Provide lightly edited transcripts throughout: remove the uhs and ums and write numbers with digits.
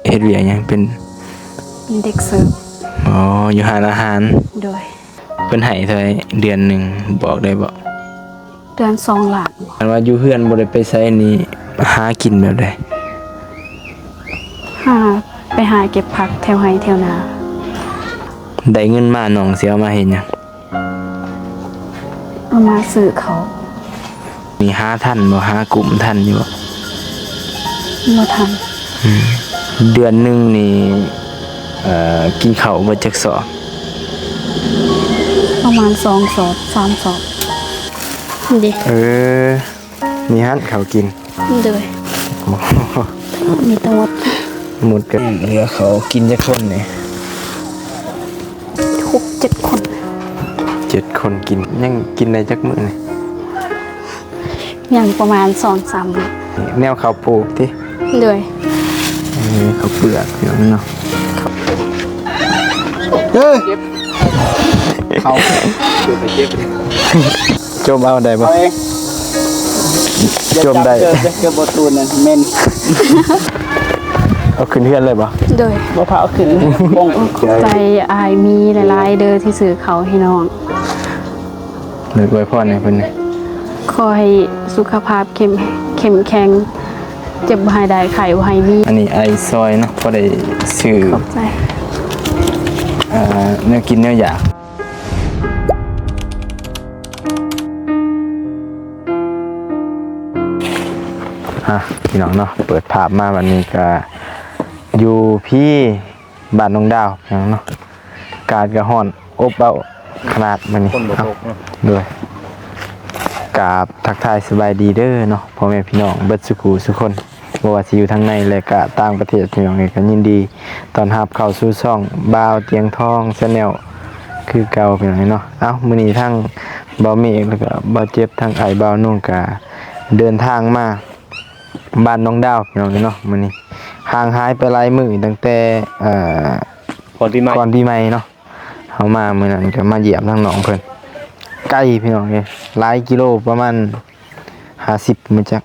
เฮ็ดเวียกหยังเป็นเด็กเสิร์ฟอ๋ออยู่ร้านอาหารโดยเพิ่นให้เท่าไหร่เดือนหนึงบอกได้บ่เดือน2 ล้านอันว่าอยู่เฮือนบ่ได้ไปไสนี่หากินแบบใดหาไปหาเก็บผักแถวไร่แถวนาได้เงินมาน้องสิเอามาเฮ็ดหยังเอามาซื้อเขามีหาทันบ่หากลุ่มทันอยู่บ่บ่ทันเดือนหนึงนี่กินข้าวบ่จักซอบประมาณ2 สอบ 3 สอบดิมีหันข้าวกินโดยมีทั้งหมดหมดก็เหลือเขากินจักคนนี่6-7 คน7 คนกินยังกินได้จักมื้อนี่อย่างประมาณ 2-3 มื้อแนวข้าวปลูกติโดยข้าวเปลือกเนาะเขาจมเอาได้บ่จมได้เกือบบตูนนั่นเม่นเอาขึ้นเฮือนเลยบ่โดยบ่พาเอาขึ้นบ้องใจอายมีหลายๆเด้อที่ซื้อเขาให้น้องนึกไว้พ่อให้เพิ่นนี่ขอให้สุขภาพเข้มแข็งเจ็บบ่ให้ได้ไข้บ่ให้มีอันนี้ไอซอยเนาะพอได้ซื้อขอบใจแนวกินแนวอยากพี่น้องเนาะเปิดภาพมาวันนี้ก็อยู่พี่บ้านน้องดาวพี่น้องเนาะการกระห้อนอบเบาขนาดมันนี่ด้วยกราบทักทายสบายดีเด้อเนาะพ่อแม่พี่น้องเบิดสุขุสุคนบ่ว่าสิอยู่ทางในและก็ต่างประเทศพี่น้องก็ยินดีตอนรับเข้าสู่ช่องบ่าวเตียงทอง Channel คือเก่าพี่น้องเนาะมื้อนี้ทั้งบ่าวเมฆแล้วก็บ่าวเจ็บทั้งไอ้บ่าวนุ่งก็เดินทางมาบ้านน้องดาวพี่น้องเนาะมื้อนี้ห่างหายไปหลายมื้อตั้งแต่ก่อนปีใหม่เนาะเฮามามื้อนั้นก็มาเยี่ยมทั้งน้องเพิ่นใกล้พี่น้องหลายกิโลประมาณ50มื้อจัก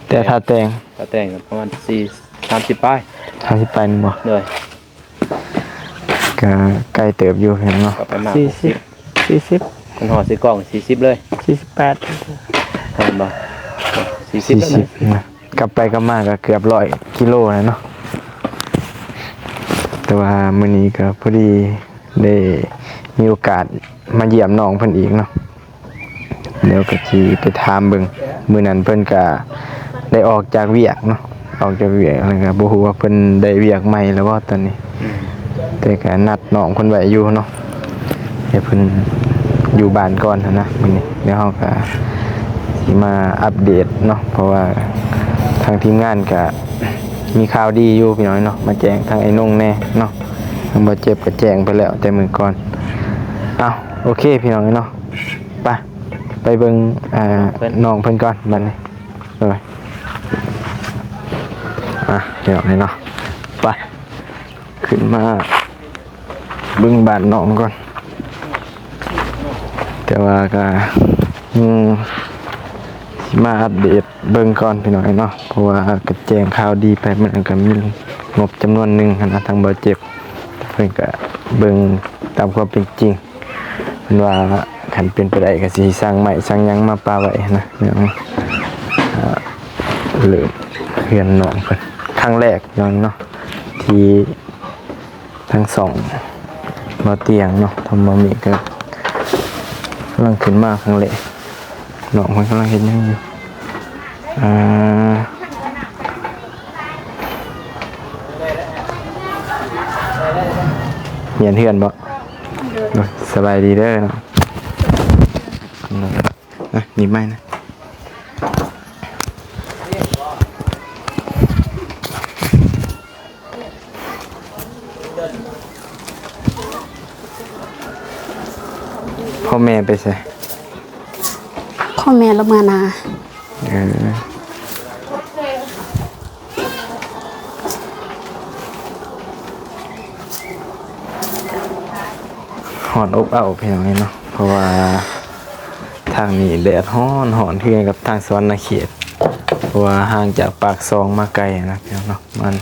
แต่ถ้าแต่งประมาณ30ป้าย30ป้ายนึงบ่เลยก็ใกล้เติบอยู่พี่น้องเนาะ40คนห่อซื้อกล่อง40เลย48ทำบ่40นะกลับไปกลับมาก็เกือบ100กิโลแล้วเนาะแต่ว่ามื้อนี้ก็พอดีได้มีโอกาสมาเยี่ยมน้องเพิ่นอีกเนาะเดี๋ยวก็สิไปถามเบิ่งมื้อนั้นเพิ่นก็ได้ออกจากเวียกเนาะออกจากเวียกแล้วก็บ่ฮู้ว่าเพิ่นได้เวียกใหม่แล้วบ่ตอนนี้แต่ก็นัดน้องเพิ่นไว้อยู่เนาะให้เพิ่นอยู่บ้านก่อนนะมื้อนี้เดี๋ยวเฮาก็สิมาอัปเดตเนาะเพราะว่าทางทีมงานก็มีข่าวดีอยู่พี่น้อยเนาะมาแจ้งทางไอ้นงแน่เนาะทางบ่เจ็บก็แจ้งไปแล้วแต่มื้อก่อนโอเคพี่น้องเนาะไปเบิ่งน้องเพิ่นก่อนบัดนี้เลยพี่น้องเนาะไปขึ้นมาเบิ่งบ้านน้องก่อนแต่ว่าก็มาอัปเดตเบิ่งก่อนพี่น้องเนาะเพราะว่าก็แจ้งข่าวดีไปมันก็มีงบจำนวนหนึ่งนะทางบ่เจ็บเพิ่นก็เบิ่งตามความเป็นจริงเพิ่นว่าคันเป็นไปได้ก็สิสร้างใหม่สร้างหยังมาปาไว้นะเนาะเริ่มเรียนน้องเพิ่นครั้งแรกเนาะที่ทั้งสองบ่เตียงเนาะทำบ่มีก็กำลังขึ้นมาครั้งแรกน้องเพิ่นกำลังเฮ็ดหยังอยู่เรียนเฮือนบ่สบายดีเด้อเนาะนี่ไม่นะพ่อแม่ไปใส่พ่อแม่เรามานาหอนอบเอาเพียงนี้เนาะเพราะว่าทางนี้แดดฮ้อนเทือนกับทางสวรรณเขต เพราะว่าห่างจากปากซองมาไกลนะพี่น้องเนาะมัน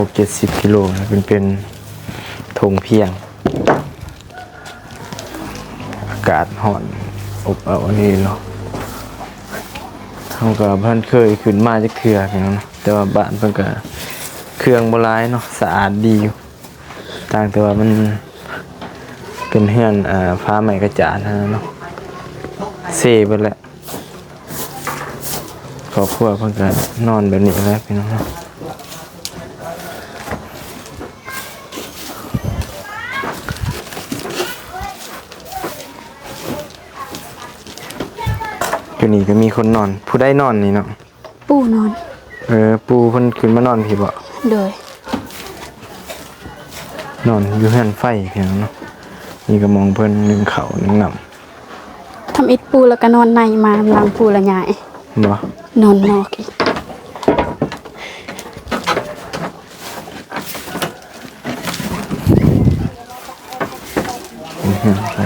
6-70 กิโลนะเป็นทงเพียงอากาศร้อนอบอ้าวนี่เนาะเฮาก็เพิ่นเคยขึ้นมาจักเทื่อพี่น้องเนาะแต่ว่าบ้านเพิ่นก็เครื่องบ่หลายเนาะสะอาดดีอยู่ต่างแต่ว่ามันเป็นเฮือนฟ้าใหม่กระจาดเนาะเซไปแล้วครอบครัวเพิ่นก็นอนแบบนี้แหล้วพี่น้องเนาะอยู่นี่ก็มีคนนอนผู้ได้นอนนี่เนาะ ปู่นอน ปูเพิ่นขึ้นมานอนพี่บ่ โดย นอนอยู่เฮือนไฟพี่น้องเนาะนี่ก็มองเพิ่นนึ่งข้าวนึ่งน้ำ ทำอิฐปูแล้วก็นอนในมาหลังปูละยาย บ่ นอนนอกอีก เป็นเฮือนไฟ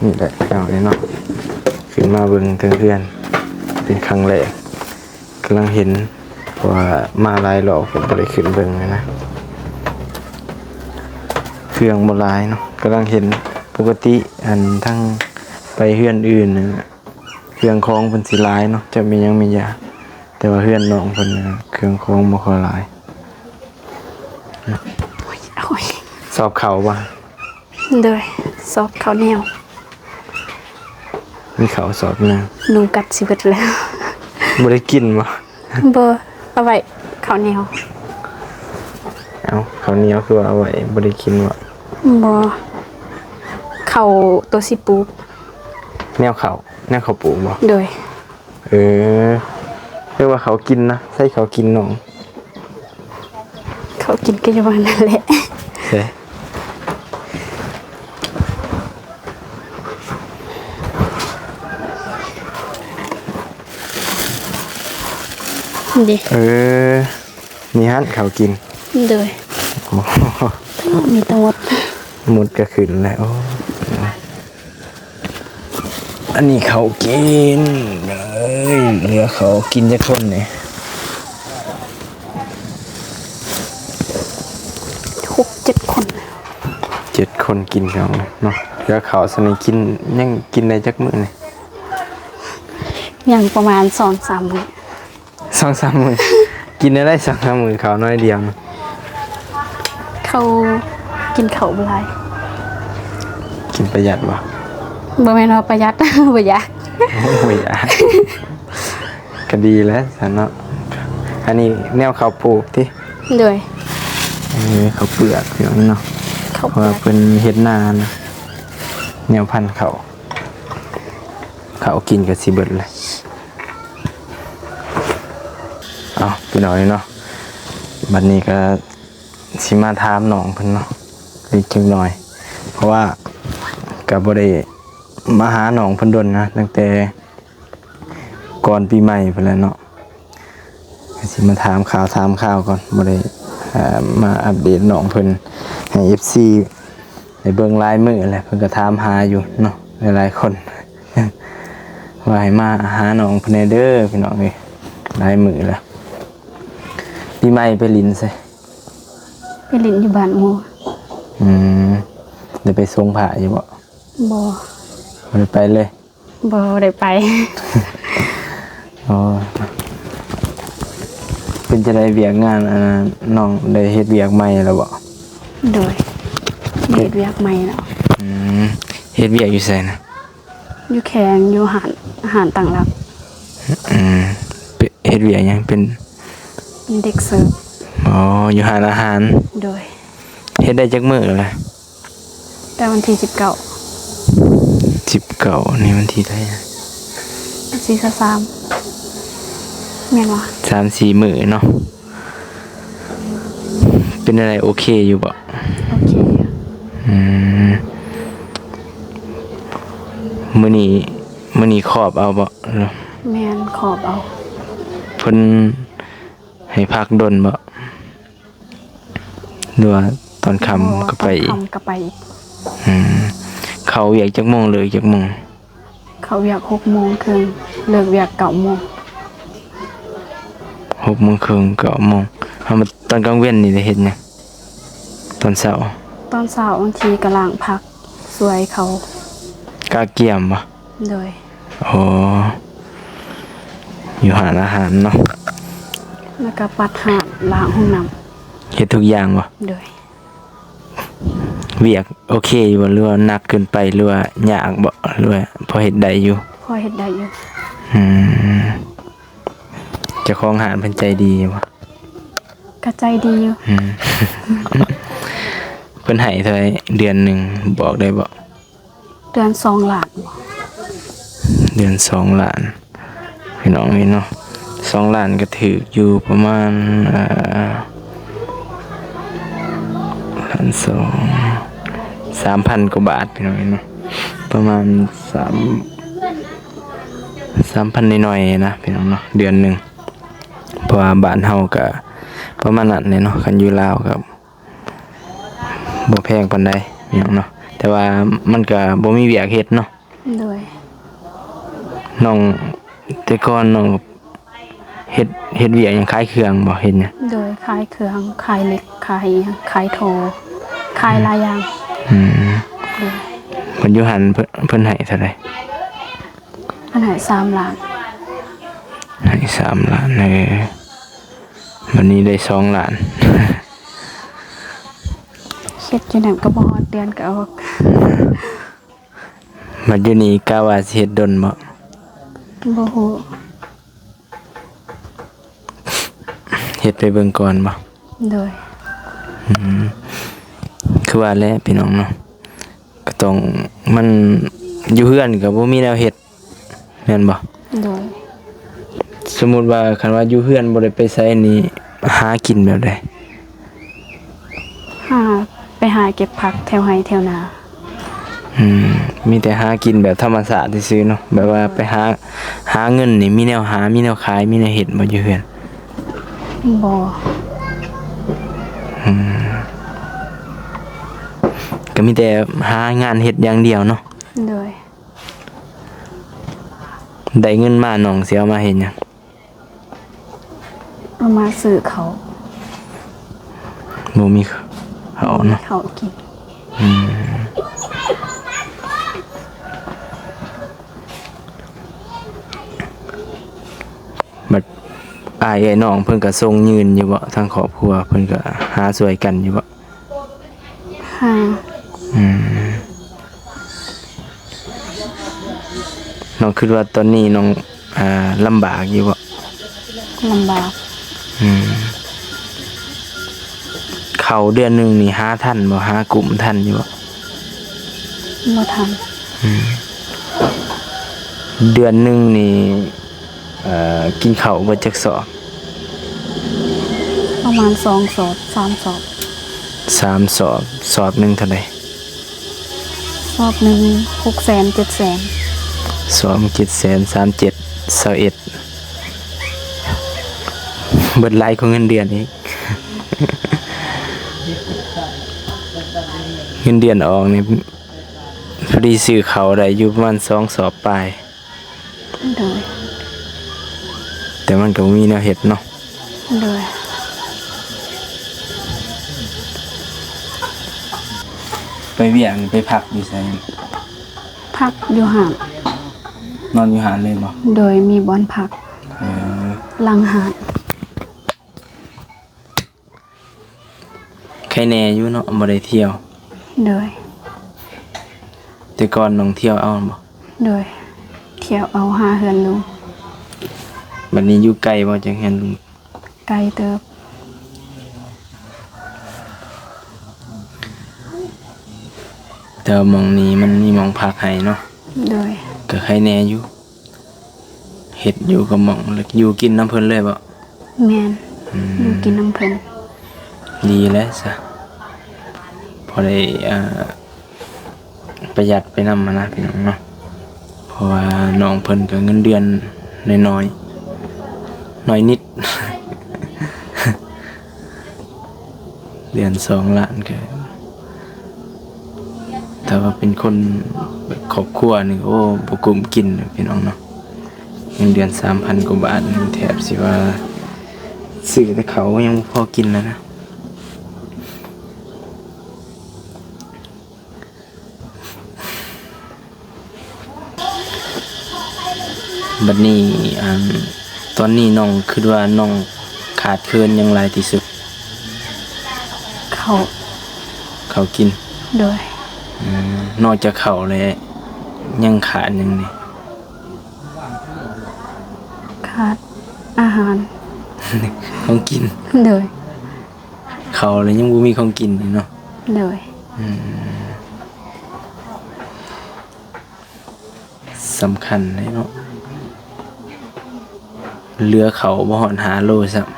นี่แหละเอาเลยเนาะขึ้นมาเบิ่งเพื่อนๆเป็นครั้งแรกกำลังเห็นเพราะว่ามาหลายรอบก็บ่ได้ขึ้นเบิ่งเลยนะเครื่องบ่หลายเนาะกำลังเห็นปกติอันทั้งไปเฮือนอื่นน่ะเครื่องของเพิ่นสิหลายเนาะจะมีหยังมียาแต่ว่าเฮือนน้องเพิ่นน่ะเครื่องของบ่ค่อยหลาย โอ้ย สอบเขาบ่ โดยซอบข้าวเหนียว มีเขาสอบหนึง หนูกัดชีวิตแล้ว บ่ได้กินบ่ เบอร์เอาไว้ข้าวเหนียว เอ้าข้าวเหนียวคือว่าเอาไว้บ่ได้กินบ่ บ่ข้าวตัวสิปลูก แนวเขาปลูกบ่ โดย เออเรียกว่าเขากินนะใช่เขากินน้อง เขากินกันอยู่วันนั่นแหละ ใช่ ดิ เออมีฮั่นเขากิน โดย โอ้โห มีทั้งหมด หมดก็ขึ้นแล้วอันนี้เขากินเลยเหลือเขากินจะคนเนี่ย 6-7 คน 7 คนกินเขาเนาะเหลือเขาสนิกินยังกินได้จักมื้อนี่ อย่างประมาณ 2-3 มื้อ 2-3 มื้อกินได้2-3 มื้อเขาน้อยเดียวนะ เขากินเขาวบ่หลาย กินประหยัดบ่ บ่แม่นว่าประหยัด บ่อยาก โอ้ยอ่ะก็ดีแล้วสันเนาะอันนี้แนวเขาวปลูกที่ โดย เขาวเปลือกเดี๋ยวเนาะ เขา เพราะว่าเป็นเฮ็ดนานะแนวพันธุ์เขากินกับสิเบิดเลยเอาพี่น้อยเนาะบัดนี้ก็สิมาถามน้องเพิ่นเนาะอีกจังหน่อย เพราะว่าก็บ่ได้มาหาน้องเพิ่นดนนะตั้งแต่ก่อนปีใหม่พุ่นแหล้วเนาะก็สิมาถามข่าวก่อนบ่ได้มาอัปเดตน้องเพิ่นให้ FC ได้เบิ่งลายมือแหละเพิ่นก็ถามหาอยู่เนาะหลายๆคน ว่าให้มาหาน้องเพิ่นเด้อพี่น้องเอ้ยลายมือแล้วปีใหม่ไปลินใส่ ไปเล่นอยู่บ้านหมู่ ได้ไปส่งผ้าอยู่บ่ บ่ บ่ได้ไปเลย บ่ได้ไป อ๋อเป็นจะได้เวียกงานน้องได้เฮ็ดเวียกใหม่แล้วบ่ โดยเฮ็ดเวียกใหม่แล้ว เฮ็ดเวียกอยู่ไสนะ อยู่แข็งอยู่อาหารต่างหลัก เฮ็ดเวียกหยังเป็น เป็นเด็กเสิร์ฟ อ๋ออยู่ร้านอาหาร โดย เฮ็ดได้จักมื้อแล้ว แต่วันที่19 19นี่วันที่เท่าไหร่ 43แม่นบ่ 3-4 มื้อเนาะเป็นอะไรโอเคอยู่บ่ โอเค มื้อนี้ขอบเอาบ่เนาะ แม่นขอบเอา พิ่นให้พักดนบ่หรือว่าตอนค่ำก็ไป ตอน อีก ค่ำก็ไปอีก เขาอยากจักโมงเลยจักโมง เขาอยาก6 โมงครึ่งเลิกเวียก9 โมง 6 โมงครึ่ง9 โมงเฮามาตอนกลางเว้นนี่ได้เฮ็ดหยังตอนเช้า ตอนเช้าบางทีก็ล้างผักสวยเขา กาเกี่ยมบ่ โดย โอ้อยู่หาอาหารเนาะ แล้วก็ปัดหาดล้างห้องน้ เฮ็ดทุกอย่างบ่ ำโดย เวียกโอเคอยู่บ่หรือว่าหนักเกินไปหรือว่ายากบ่หรือว่าพอเฮ็ดได้อยู่ พอเฮ็ดได้อยู่ อืมเจ้าของหาดเพิ่นใจดีบ่ ก็ใจดีอยู่ เพิ่นให้เท่าไหร่เดือนหนึงบอกได้บ่ เดือน2 ล้าน เดือน2 ล้านพี่น้องนี่เนาะ2 ล้านก็ถืออยู่ประมาณล้าน2 3,000 กว่าบาทพี่น้องนี่เนาะประมาณ3,000หน่อยๆนะพี่น้องเนาะเดือนหนึงเพราะว่าบ้านเฮาก็ประมาณนั้นเนี่ยเนาะคันอยู่ลาวก็บ่แพงปานใดพี่น้องเนาะแต่ว่ามันก็บ่มีเวียกเฮ็ดเนาะ โดย น้องแต่ก่อนน้องเฮ็ดเวียกหยังขายเครื่องบ่เฮ็ดหยัง โดยขายเครื่องขายเหล็กขายอิหยังขายโทรขายหลายอย่าง อืม โดย เพิ่นอยู่หันเพิ่นให้เท่าใด อันไหน3 ล้าน ให้3 ล้านวันนี้ได้2 ล้าน เฮ็ดอยู่นั่นก็บ่ฮอดเดือนก็ออก บัดอยู่นี้กะว่าสิเฮ็ดดนบ่ บ่ฮู้ เฮ็ดไปเบิ่งก่อนบ่ โดย คือว่าแหละพี่น้องเนาะก็ต้องมันอยู่เฮือนก็บ่มีแนวเฮ็ดแม่นบ่ โดย สมมุติว่าคันว่าอยู่เฮือนบ่ได้ไปไสนี่หากินแบบใด ไปหาเก็บผักแถวไร่แถวนา มีแต่หากินแบบธรรมชาติซื่อๆเนาะแบบว่าไปหาเงินนี่มีแนวหามีแนวขายมีแนวเฮ็ดบ่อยู่เฮือน บ่ ก็มีแต่หางานเฮ็ดอย่างเดียวเนาะ โดย ได้เงินมาน้องสิเอามาเฮ็ดหยัง เอามาซื้อเขา บ่มีเขาเนาะ เขากิน บัดอ้ายไอ้น้องเพิ่นก็ทรงยืนอยู่บ่ทางครอบครัวเพิ่นก็หาช่วยกันอยู่บ่ หา น้องคิดว่าตอนนี้น้องลำบากอยู่บ่ ลำบาก เขาเดือนหนึงนี่หาทันบ่หากลุ่มทันอยู่บ่ บ่ทัน เดือนหนึงนี่กินข้าวเบิดจักสอบ ประมาณ2 สอบ3 สอบ 3 สอบหนึงเท่าใด สอบหนึ่ง600,000 700,000 สอบ737,21เบิดหลายกว่าเงินเดือนอีก เงินเดือนออกนี่พอดีซื้อเขาวได้อยู่ประมาณ2 สอบปลาย โดย แต่มันก็บ่มีแนวเฮ็ดเนาะ โดย ไปเวียงไปพักอยู่ไส พักอยู่หาด นอนอยู่หาดเลยบ่ โดยมีบ่อนพักหลังหาด ใครแน่อยู่เนาะบ่ได้เที่ยว โดย แต่ก่อนน้องเที่ยวเอาบ่ โดย เที่ยวเอาหาเฮือนลุง บัดนี้อยู่ไกลบ่จังเห็นลุง ไกลเติบ แต่ว่าหม้องนี้มันมีหม้องพักให้เนาะ โดย ก็ใครแน่อยู่เฮ็ดอยู่กับหม้องแล้วอยู่กินน้ำเพิ่นเลยบ่ แม่นอยู่กินน้ำเพิ่น ดีแล้วซะพอได้ประหยัดไปนำมานะพี่น้องเนาะเพราะว่าน้องเพิ่นก็เงินเดือนน้อยๆน้อยนิด เดือน2 ล้านก็ถ้าว่าเป็นคนแบบครอบครัวนี่โอ้บ่กุมกินพี่น้องเนาะเงินเดือน 3,000 กว่าบาทนี่แทบสิว่าซื้อแต่เขาวยังบ่พอกินแล้วนะบัดนี้ตอนนี้น้องคิดว่าน้องขาดเคินหยังหลายที่สุด เขา เขาวกิน โดย นอกจากเขาวแล้วยังขาดหยังนี่ ขาดอาหาร ของกิน โดย เขาวแล้วยังบ่มีของกินนี่เนาะ โดย สำคัญเลยเนาะเหลือเขาบ่ฮอด5 โลซ้ำ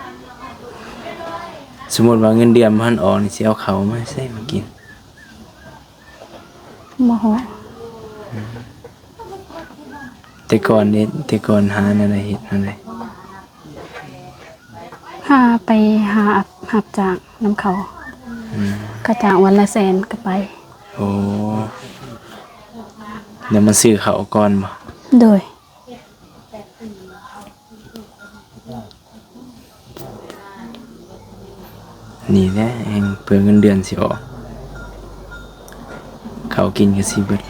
สมมุติว่าเงินเดือนบ่ทันออกนี่สิเอาเขาวมาใส่มากิน โมโห แต่ก่อนนี่แต่ก่อนหาแนวใดเฮ็ดแนวใด หาไปหาหับจากน้ำเขาก็จากวันละ100,000ก็ไป โอ้เดี๋ยวมาซื้อเขาวก่อนบ่ โดย นี่แหละแห่งเปลืองเงินเดือนสิออกเขาวกินก็สิเบิด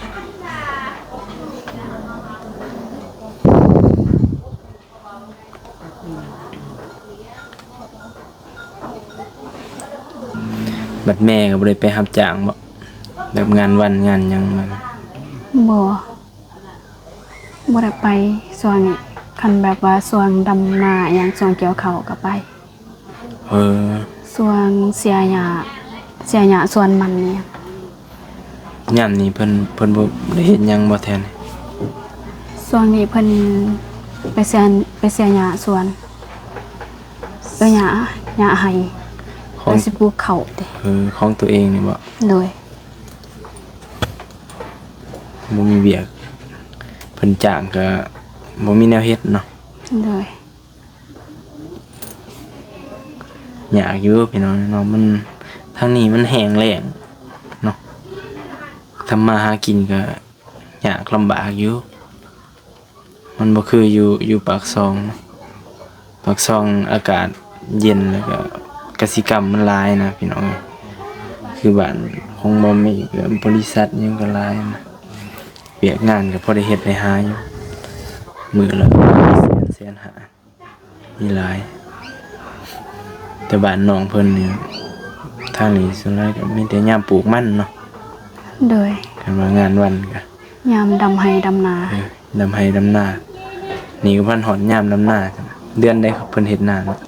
บัดแม่ก็บ่ได้ไปรับจ้างบ่แบบงานวันงานหยังมัน บ่ได้ไปส่วนคันแบบว่าส่วนดำนาอย่างส่วนเกี่ยวเขาวก็ไป เออ ส่วนเสียหญ้าส่วนมันเนี่ย ยามนี้เพิ่นบ่ได้เฮ็ดหยังบ่แทน ส่วนนี้เพิ่นไปเสียหญ้าส่วนหญ้าให้ ขอ ไป ง สิปลูกเขาวเด้ ของตัวเองนี่บ่ โดย บ่มีเวียกเพิ่นจ้างก็บ่มีแนวเฮ็ดเนาะ โดย อยากอยู่พี่น้องเนาะมันทางนี้มันแห้งแล้งเนาะทำมาหากินก็ยากลำบากอยู่มันบ่คืออยู่ปากซองเนาะปากซองอากาศเย็นแล้วก็กสิกรรมมันหลายนะพี่น้องคือบ้านของบ่มีก็บริษัทหยังก็หลายนะเวียกงานก็พอได้เฮ็ดได้หาอยู่มื้อละแสนหามีหลาย แต่บ้านน้องเพิ่นนี่ทางนี้ส่วนใหญ่ก็มีแต่ยามปลูกมันเนาะ โดย คันว่างานวันก็ ยามดำไห้ดำนา ดำไห้ดำนานี่ก็เพิ่นหอนยามดำนาจ้ะเดือนใดครับเพิ่นเฮ็ดนาเนาะ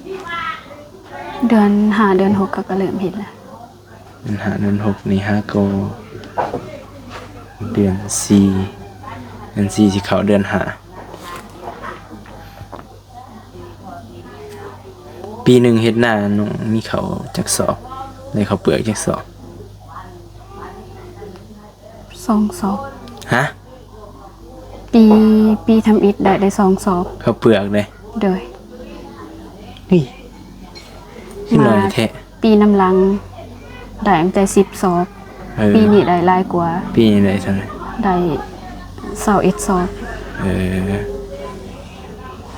เดือน5เดือน6ก็เริ่มเฮ็ดแล้ว เดือน5เดือน6นี่5ก็เดือน4เดือน4สิเข้าเดือน5ปีหนึงเฮ็ดนาน้องมีข้าวจักสอบได้ข้าวเปลือกจักสอบ 2 สอบ ฮะ ปีทำอิฐได้2 สอบ ข้าวเปลือกเลย โดย นี่ขึ้นหน่อยแท้ ปีน้ำหลังได้ตั้งแต่10 สอบ ปีนี้ได้หลายกว่า ปีนี้ได้เท่าไหร่ ได้21 สอบ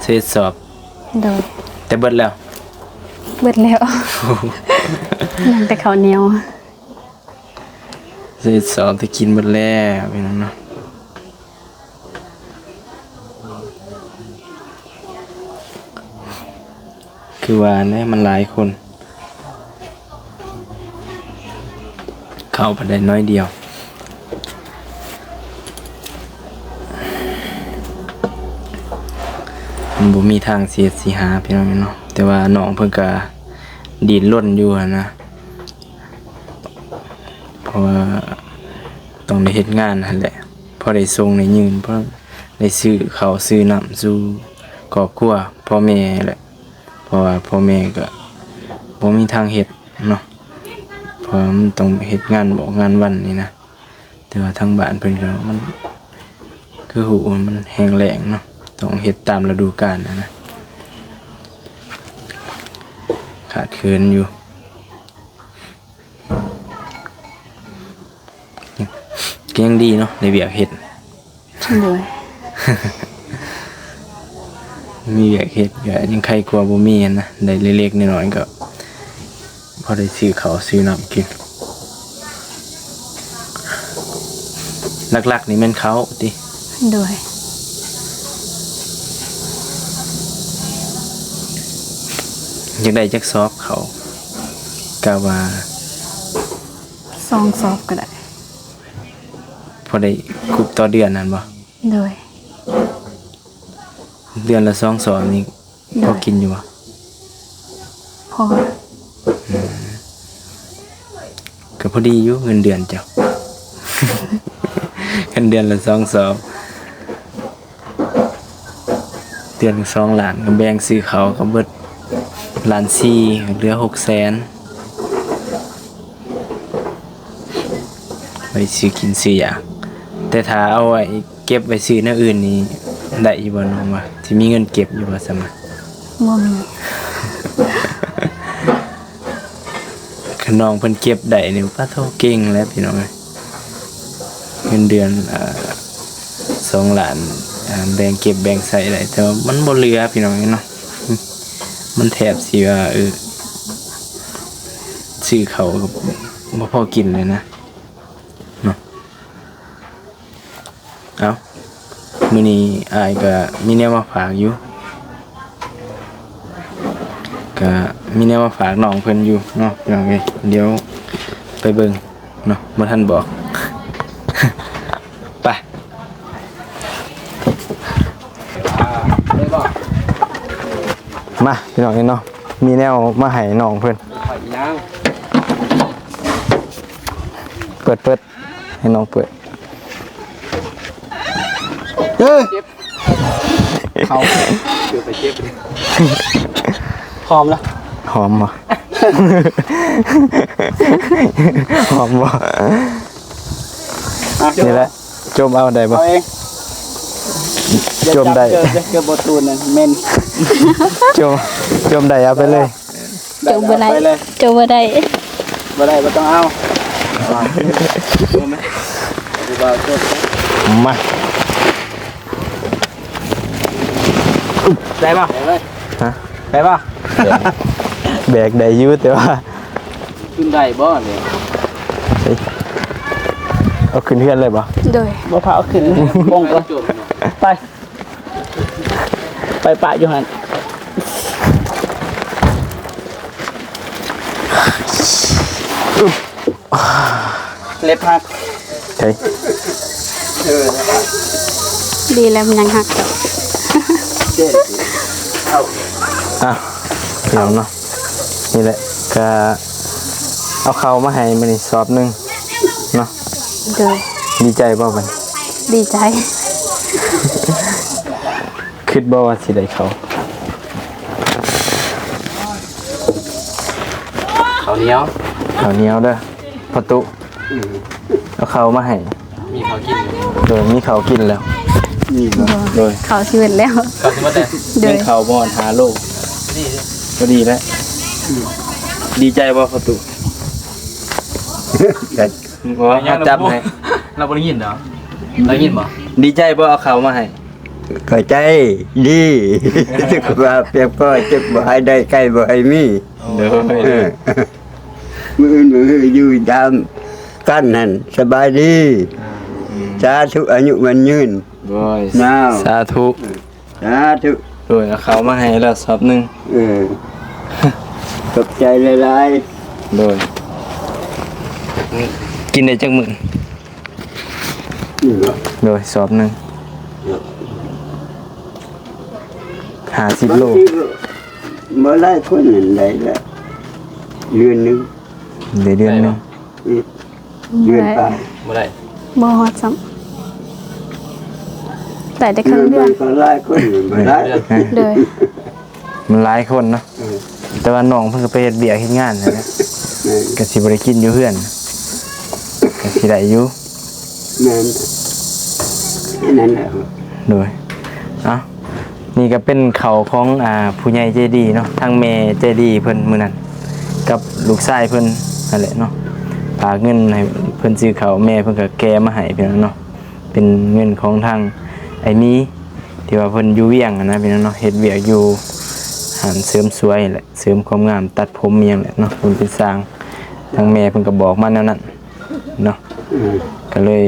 เศษสอบ โดย แต่เบิดแล้ว เบิดแล้ว ยังแต่ข้าวเหนียว เศษสอบที่กินเบิดแล้วพี่น้องเนาะคือว่าเนี่ยมันหลายคน เข้าไปได้น้อยเดียวมันบ่มีทางเสียดสิหาพี่น้องเนาะแต่ว่าน้องเพิ่นก็ดิ้นรนอยู่หั้นนะเพราะว่าต้องได้เฮ็ดงานนั่นแหละพอได้ส่งได้ยืนเพราะได้ซื้อข้าวซื้อน้ำสู่ครอบครัวพ่อแม่แหละเพราะว่าพ่อแม่ก็บ่มีทางเฮ็ดเนาะเพราะมันต้องเฮ็ดงานบอกงานวันนี่นะแต่ว่าทางบ้านเพิ่นก็มันคือหูมันแห้งแล้งเนาะต้องเฮ็ดตามฤดูกาลนะขาดเคินอยู่ ก็ยังดีเนาะในเวียกเฮ็ด โดย มีเวียกเฮ็ดก็ยังใครกลัวบ่มีหั้นนะได้เล็กๆน้อยๆก็พอได้ซื้อข้าวซื้อน้ำกินหลักๆนี่แม่นเขาติ โดย อยากได้จักซอบเขากะว่า 2 สอบก็ได้ พอได้คุบต่อเดือนนั่นบ่ โดย เดือนละ2ซอบนี่พอกินอยู่บ่ พอ ก็พอดีอยู่เงินเดือนเจ้า เงินเดือนละ2ซอบเดือนละ2ล้านก็แบ่งซื้อเขาวก็เบิดล้าน4เหลือ600,000ไปซื้อกินซื้ออยากแต่ถ้าเอาไว้เก็บไว้ซื้อแนวอื่นนี่ได้อยู่บ่น้องว่าสิมีเงินเก็บอยู่บ่ซั่นน่ะ บ่มี คันน้องเพิ่นเก็บได้นี่ป้าโทเก่งแล้วพี่น้องเอ้ยเงินเดือน2ล้านแบ่งเก็บแบ่งใส่ได้แต่ว่ามันบ่เหลือพี่น้องเอ้ยเนาะมันแทบสิว่าซื้อเขาวก็บ่พอกินเลยนะเนาะเอามื้อนี้อ้ายก็มีแนวมาฝากอยู่ก็มีแนวมาฝากน้องเพิ่นอยู่เนาะพี่น้องเอ้ยเดี๋ยวไปเบิ่งเนาะบ่ทันบอก ไปมาพี่น้องเอ้ยเนาะมีแนวมาให้น้องเพิ่นเปิดให้น้องเปิดเขา คือไปเจ็บพร้อมแล้ว หอมบ่ หอมบ่นี่แหละจมเอาได้บ่ เอาเอง จมได้ เจอบทตูนนั่นเมน จมได้เอาไปเลย จบบ่ได้ ไปเลย จบบ่ได้ บ่ได้บ่ต้องเอาจมไหมดูว่าจม มา ได้ป่ะ ฮะ ได้ป่ะ แบกได้อยู่แต่ว่า ขึ้นได้บ่เนี่ย เฮ้ยเอาขึ้นเฮือนเลยบ่ โดย บ่พาเอาขึ้นบงก็ไปปะอยู่หั่นเล็บหัก เฮ้ย ดีแล้วมันยังหักดอก เจ็ดเอา อ่ะพี่น้องเนาะนี่แหละก็เอาเข้าวมาให้มื้อนี้สอบหนึงเนาะ โดย ดีใจบ่บัด ดีใจ คิดบ่ว่าสิได้เข้า ข้าวเหนียว ข้าวเหนียวเด้อพอตุเอาเข้าวมาให้ มีข้าวกินอยู่ โดยมีข้าวกินแล้ว นี่บ่ โดย เขาชีวิตแล้ว ข้าวสิมาแต่ โดย เป็นข้าวบ่อนหาโลก นี่ ก็ดีแล้วดีใจบ่พอตุบ่จับให้ เราบ่ได้ยินเหรอได้ยินบ่ ดีใจบ่เอาข้าวมาให้ เข้าใจดีสุขภาพเพียงพอเจ็บบ่ให้ได้ใกล้บ่ให้มี เด้อ เออมืออยู่ตามกันนั่นสบายดีสาธุอายุมันยืน โดย นาว สาธุ สาธุ โดยเอาข้าวมาให้แล้วสอบหนึง เออขอบใจหลาย โดยกินได้จักมื้อ ๆ โดยสอบหนึง50 โล บ่หลายคนนั่นได้ละเดือนหนึง เดือนหนึง เดือนไป บ่ได้ บ่ฮอดซ้ำแต่ได้ครึ่งเดือน ก็หลายคนบ่ได้ โดย มันหลายคนเนาะแต่ว่าน้องเพิ่นก็ไปเฮ็ดเบียกเฮ็ดงานนั่นแหละก็สิบ่ได้กินอยู่เฮือนก็สิได้อยู่ แม่นนั่นแหละ โดยเอ้านี่ก็เป็นเขาของผู้ใหญ่ใจดีเนาะทางแม่ใจดีเพิ่นมื้อนั้นกับลูกชายเพิ่นนั่นแหละเนาะ ฝากเงินให้เพิ่นซื้อข้าวแม่เพิ่นก็แกมาให้พี่น้องเนาะเป็นเงินของทางไอ้นี้ที่ว่าเพิ่นอยู่เวียงอะนะพี่น้องเนาะเฮ็ดเวียกอยู่หานเสริมสวยแหละเสริมความงามตัดผมอิหยังแหละเนาะเพิ่นเป็นสร้างทางแม่เพิ่นก็บอกมาแนวนั้นเนาะก็เลย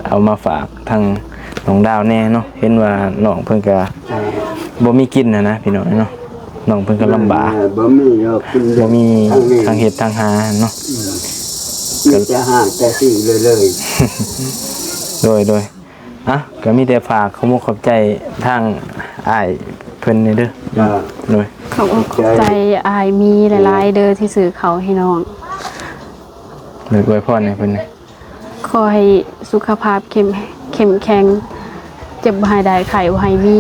เอามาฝากทางน้องดาวแน่เนาะเห็นว่าน้องเพิ่นก็บ่มีกินนะพี่น้องเนาะน้องเพิ่นก็ลำบาก บ่มีหรอกกิน บ่มีทางเฮ็ดทางหาเนาะ มีแต่หาแต่สิ่งเลย โดยอ่ะก็มีแต่ฝากขอขอบใจทางอ้ายเพิ่นนี่เด้อโดย ขอบใจอายมีหลายๆเด้อที่ซื้อเขาวให้น้อง โดยอวยพรให้เพิ่นนี่ ขอให้สุขภาพเข้มแข็งเจ็บบ่ให้ได้ไข้บ่ให้มี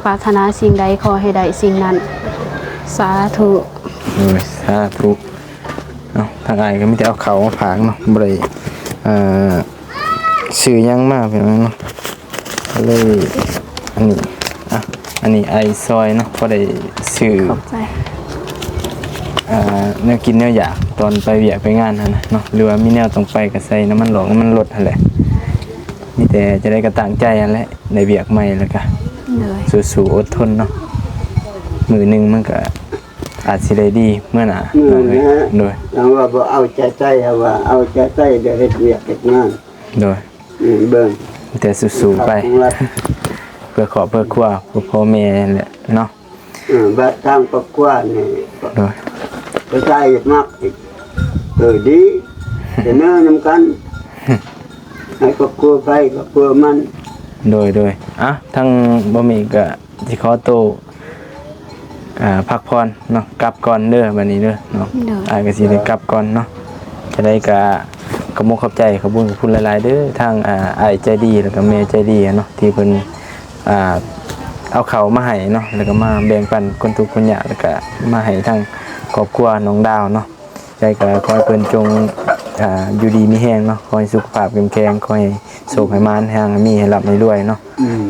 ปรารถนาสิ่งใดขอให้ได้สิ่งนั้น สาธุ โดยสาธุเนาะทางอ้ายก็มีแต่เอาเขาวมาฝากเนาะบ่ได้ซื้อหยังมาเพิ่นเนาะก็เลยอันนี้อันนี้ไอซอยเนาะพอได้ซื้อ ขอบใจ แนวกินแนวอยากตอนไปเวียกไปงานนั่นนะเนาะหรือว่ามีแนวต้องไปก็ใส่น้ำมันหลอกน้ำมันลดนั่นแหละมีแต่จะได้กระต่างใจอันแหละในเวียกใหม่แล้วก็ เลย สู้ๆอดทนเนาะมือหนึงมันก็อาจสิได้ดีเมื่อหน้า ๆมื้อนี้ฮะ โดย เราว่าบ่เอาใจใส่ว่าเอาใจใส่เดี๋ยวเฮ็ดเวียกเฮ็ดงาน โดย เบิ่ง มีแต่สู้ๆไป ของรัฐ เพื่อขอบเพื่อครัวเพื่อพ่อแม่นั่นแหละเนาะ บัดทางประกวดนี่ โดย ก็ใส่มักอีกดีแต่เนื้อนำกันให้ครอบครัวไปครอบครัวมัน โดยอ่ะทั้งบ่มีก็สิขอโตวพักผ่อนเนาะกลับก่อนเด้อบัดนี้เด้อเนาะ เลย อ้ายก็สิได้กลับก่อนเนาะจะได้ก็ขอบคุณขอบคุณหลายๆเด้อทางอ้ายใจดีแล้วก็แม่ใจดีเนาะที่เพิ่นเอาเขาวมาให้เนาะแล้วก็มาแบ่งปันคนทุกข์คนยากแล้วก็มาให้ทางครอบครัวน้องดาวเนาะใจก็ขอให้เพิ่นจงอยู่ดีมีแรงเนาะขอให้สุขภาพเข้มแข็งขอให้โชคให้มานให้มีให้รับให้รวยเนาะ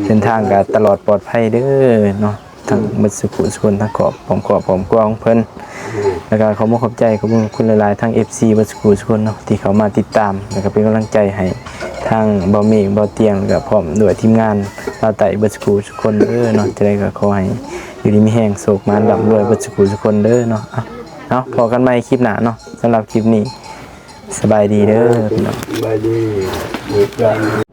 เส้นทางก็ตลอดปลอดภัยเด้อเนาะทั้งบัดสุขสุขทั้งขอบผมกว้างเพิ่นแล้วก็ขอบคุณหลายๆทั้ง FC บัดสุขสุขเนาะที่เขามาติดตามแล้วก็เป็นกำลังใจให้ทางบ่เมฆบ่เตียงแล้วก็พร้อมด้วยทีมงานเราไต่บัดสุขสุขเนาะจะได้ก็ขอให้อยู่ดีมีแรงโชคมานร่ำรวยบัดสุขสุขเด้อเนาะเนาะพอกันใหม่คลิปหน้าเนาะสำหรับคลิปนี้สบายดีเด้อพี่น้อง บายดีเหมือนกัน